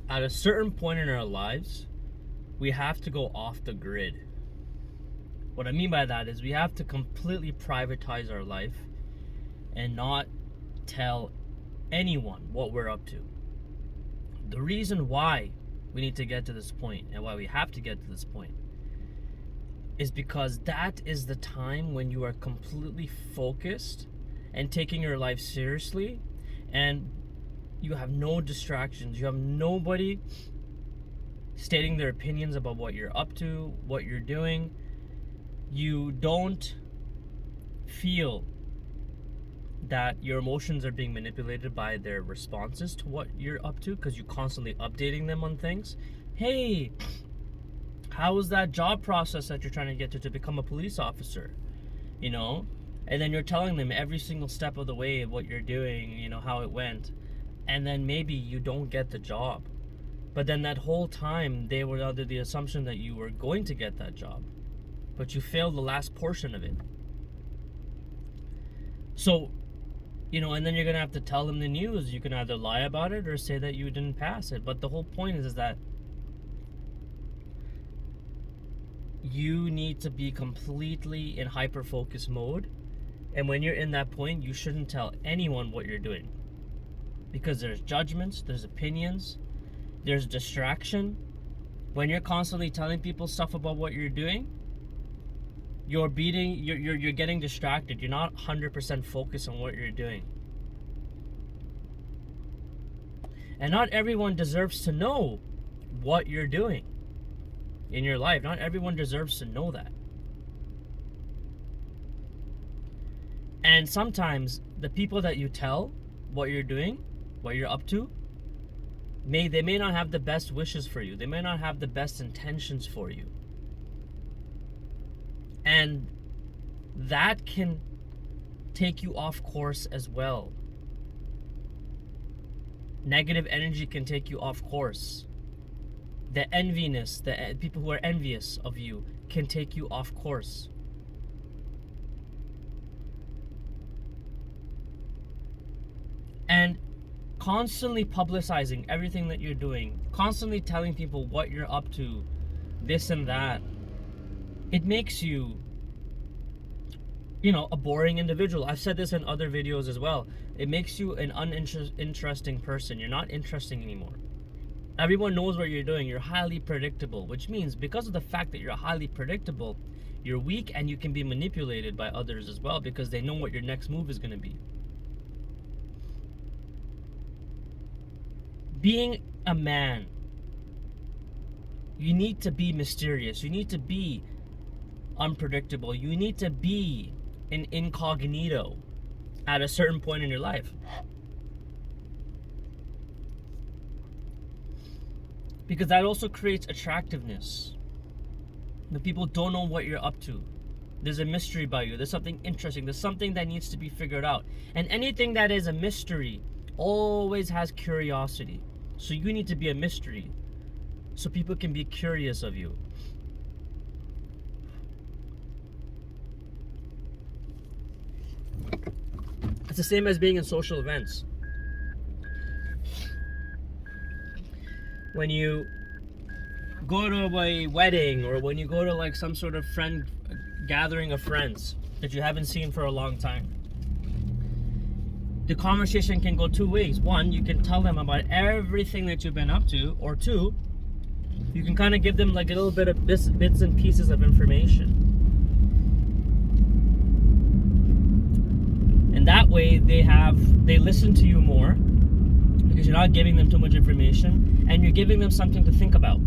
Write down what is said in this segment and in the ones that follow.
at a certain point in our lives, we have to go off the grid. What I mean by that is we have to completely privatize our life and not tell anyone what we're up to. The reason why we need to get to this point and why we have to get to this point is because that is the time when you are completely focused and taking your life seriously, and you have no distractions. You have nobody stating their opinions about what you're up to, what you're doing. You don't feel that your emotions are being manipulated by their responses to what you're up to, because you're constantly updating them on things. Hey, how was that job process that you're trying to get to become a police officer? You know? And then you're telling them every single step of the way of what you're doing, you know, how it went. And then maybe you don't get the job. But then that whole time, they were under the assumption that you were going to get that job. But you failed the last portion of it. So, you know, and then you're going to have to tell them the news. You can either lie about it or say that you didn't pass it. But the whole point is that you need to be completely in hyper-focus mode. And when you're in that point, you shouldn't tell anyone what you're doing. Because there's judgments, there's opinions, there's distraction. When you're constantly telling people stuff about what you're doing, you're getting distracted. You're not 100% focused on what you're doing. And not everyone deserves to know what you're doing in your life. Not everyone deserves to know that. And sometimes the people that you tell what you're doing, what you're up to, they may not have the best wishes for you. They may not have the best intentions for you. And that can take you off course as well. Negative energy can take you off course. The enviness, the people who are envious of you can take you off course. And constantly publicizing everything that you're doing, constantly telling people what you're up to, this and that, it makes you, you know, a boring individual. I've said this in other videos as well. It makes you an uninteresting person. You're not interesting anymore. Everyone knows what you're doing. You're highly predictable, which means because of the fact that you're highly predictable, you're weak and you can be manipulated by others as well because they know what your next move is going to be. Being a man, you need to be mysterious. You need to be unpredictable. You need to be an incognito at a certain point in your life. Because that also creates attractiveness. The people don't know what you're up to. There's a mystery about you. There's something interesting. There's something that needs to be figured out. And anything that is a mystery always has curiosity. So you need to be a mystery so people can be curious of you. It's the same as being in social events. When you go to a wedding or when you go to like some sort of gathering of friends that you haven't seen for a long time, the conversation can go two ways. One, you can tell them about everything that you've been up to, or two, you can kind of give them like a little bit of bits and pieces of information. And that way they listen to you more because you're not giving them too much information and you're giving them something to think about.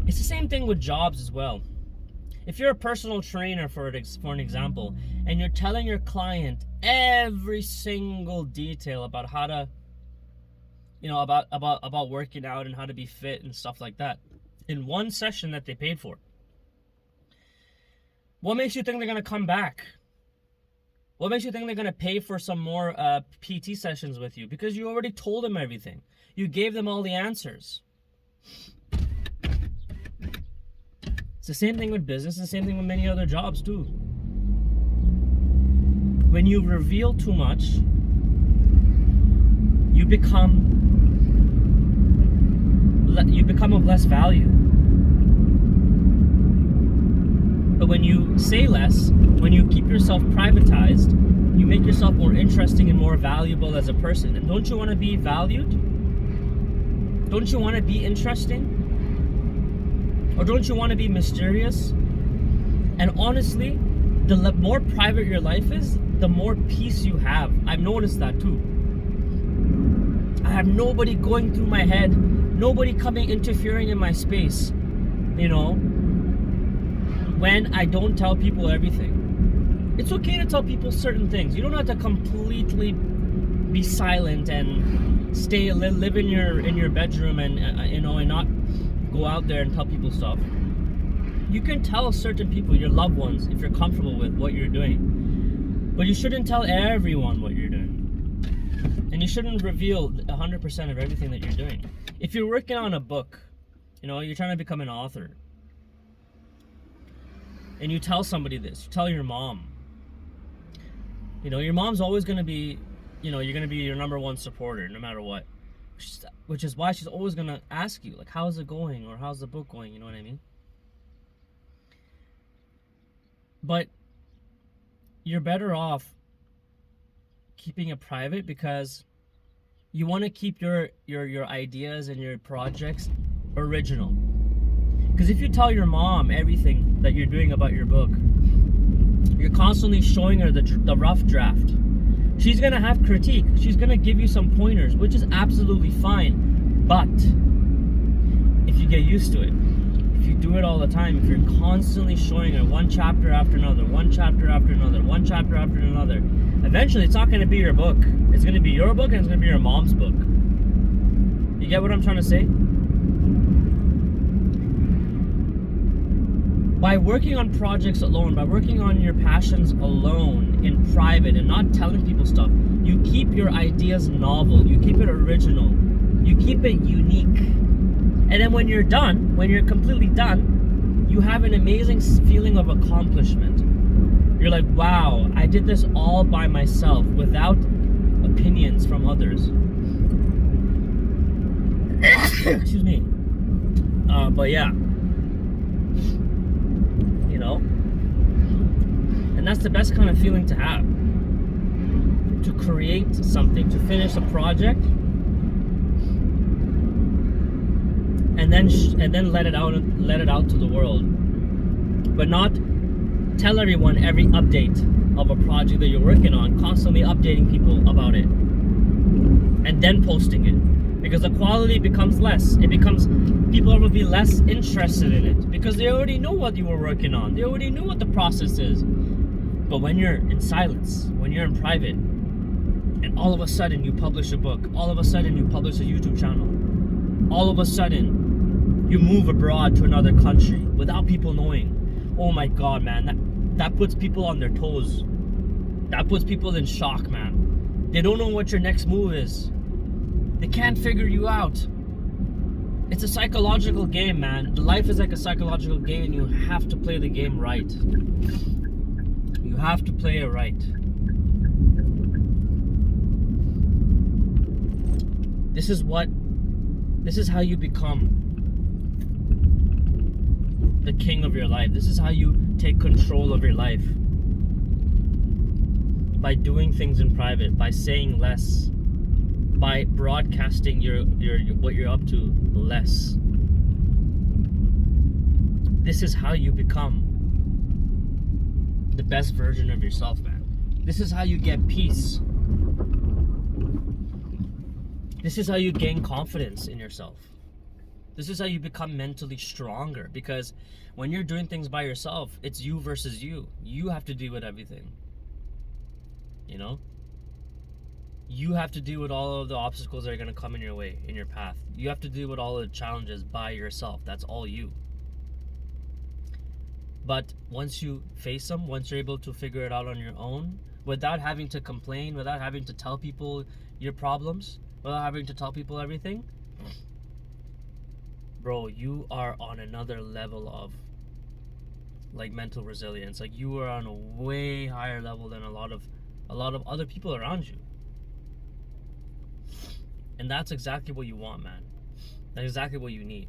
It's the same thing with jobs as well. If you're a personal trainer, for an example, and you're telling your client every single detail about how to, you know, about working out and how to be fit and stuff like that in one session that they paid for, what makes you think they're going to come back? What makes you think they're going to pay for some more PT sessions with you? Because you already told them everything. You gave them all the answers. It's the same thing with business, the same thing with many other jobs too. When you reveal too much, you become you become of less value. But when you say less, when you keep yourself privatized, you make yourself more interesting and more valuable as a person. And don't you want to be valued? Don't you want to be interesting? Or don't you want to be mysterious? And honestly, the more private your life is, the more peace you have. I've noticed that too. I have nobody going through my head, nobody interfering in my space, when I don't tell people everything. It's okay to tell people certain things. You don't have to completely be silent and live in your bedroom and and not go out there and tell people stuff. You can tell certain people, your loved ones, if you're comfortable with what you're doing. But you shouldn't tell everyone what you're doing. And you shouldn't reveal 100% of everything that you're doing. If you're working on a book, you're trying to become an author, and you tell somebody this, you tell your mom, your mom's always going to be, you're going to be your number one supporter no matter what. Which is why she's always going to ask you, like, how's it going? Or how's the book going? You know what I mean? But you're better off keeping it private because you want to keep your ideas and your projects original. Because if you tell your mom everything that you're doing about your book, you're constantly showing her the rough draft. She's going to have critique. She's going to give you some pointers, which is absolutely fine. But if you get used to it, if you do it all the time, if you're constantly showing her one chapter after another, one chapter after another, one chapter after another, eventually it's not going to be your book. It's going to be your book and it's going to be your mom's book. You get what I'm trying to say? By working on projects alone, by working on your passions alone in private and not telling people stuff, you keep your ideas novel, you keep it original, you keep it unique. And then when you're done, when you're completely done, you have an amazing feeling of accomplishment. You're like, wow, I did this all by myself without opinions from others. Excuse me. But yeah. And that's the best kind of feeling to have. To create something, to finish a project, and then let it out to the world, but not tell everyone every update of a project that you're working on, constantly updating people about it, and then posting it, because the quality becomes less. People will be less interested in it because they already know what you were working on. They already knew what the process is. But when you're in silence, when you're in private, and all of a sudden you publish a book, all of a sudden you publish a YouTube channel, all of a sudden you move abroad to another country without people knowing. Oh my God, man, that puts people on their toes. That puts people in shock, man. They don't know what your next move is. They can't figure you out. It's a psychological game, man. Life is like a psychological game, and you have to play the game right. You have to play it right. This is how you become the king of your life. This is how you take control of your life. By doing things in private, by saying less, by broadcasting your what you're up to less. This is how you become the best version of yourself, man. This is how you get peace. This is how you gain confidence in yourself. This is how you become mentally stronger, because when you're doing things by yourself, it's you versus you. You have to deal with everything. You have to deal with all of the obstacles that are going to come in your way, in your path. You have to deal with all of the challenges by yourself. That's all you. But once you face them, once you're able to figure it out on your own, without having to complain, without having to tell people your problems, without having to tell people everything, bro, you are on another level of mental resilience. You are on a way higher level than a lot of other people around you. And that's exactly what you want, man. That's exactly what you need.